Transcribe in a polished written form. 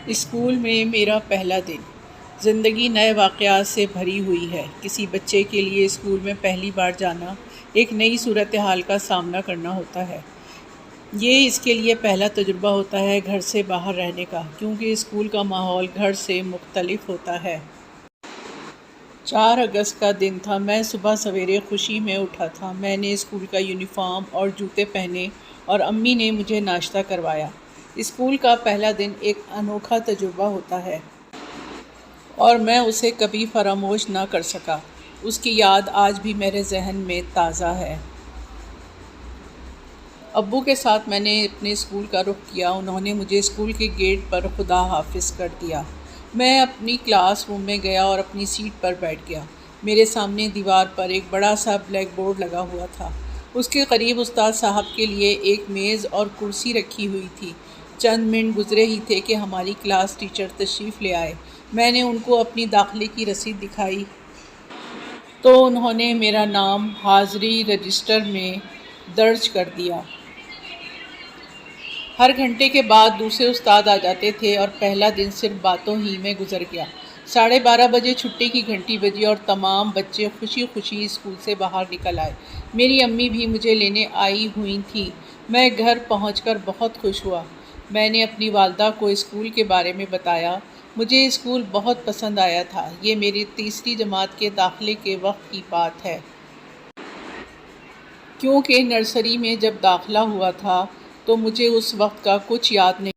School میں میرا پہلا دن۔ زندگی نئے واقعات سے بھری ہوئی ہے۔ کسی بچے کے لیے اسکول میں پہلی بار جانا ایک نئی صورتحال کا سامنا کرنا ہوتا ہے۔ یہ اس کے لیے پہلا تجربہ ہوتا ہے گھر سے باہر رہنے کا، کیونکہ اسکول کا ماحول گھر سے مختلف ہوتا ہے۔ 4 اگست کا دن تھا۔ میں صبح سویرے خوشی میں اٹھا تھا۔ میں نے اسکول کا یونیفارم اور جوتے پہنے اور امی نے مجھے ناشتہ کروایا۔ اسکول کا پہلا دن ایک انوکھا تجربہ ہوتا ہے اور میں اسے کبھی فراموش نہ کر سکا۔ اس کی یاد آج بھی میرے ذہن میں تازہ ہے۔ ابو کے ساتھ میں نے اپنے اسکول کا رخ کیا۔ انہوں نے مجھے اسکول کے گیٹ پر خدا حافظ کر دیا۔ میں اپنی کلاس روم میں گیا اور اپنی سیٹ پر بیٹھ گیا۔ میرے سامنے دیوار پر ایک بڑا سا بلیک بورڈ لگا ہوا تھا۔ اس کے قریب استاد صاحب کے لیے ایک میز اور کرسی رکھی ہوئی تھی۔ چند منٹ گزرے ہی تھے کہ ہماری کلاس ٹیچر تشریف لے آئے۔ میں نے ان کو اپنی داخلے کی رسید دکھائی تو انہوں نے میرا نام حاضری رجسٹر میں درج کر دیا۔ ہر گھنٹے کے بعد دوسرے استاد آ جاتے تھے اور پہلا دن صرف باتوں ہی میں گزر گیا۔ 12:30 بجے چھٹی کی گھنٹی بجی اور تمام بچے خوشی خوشی اسکول سے باہر نکل آئے۔ میری امی بھی مجھے لینے آئی ہوئی تھیں۔ میں گھر پہنچ کر بہت خوش ہوا۔ میں نے اپنی والدہ کو اسکول کے بارے میں بتایا۔ مجھے اسکول بہت پسند آیا تھا۔ یہ میری تیسری جماعت کے داخلے کے وقت کی بات ہے۔ کیونکہ نرسری میں جب داخلہ ہوا تھا تو مجھے اس وقت کا کچھ یاد نہیں۔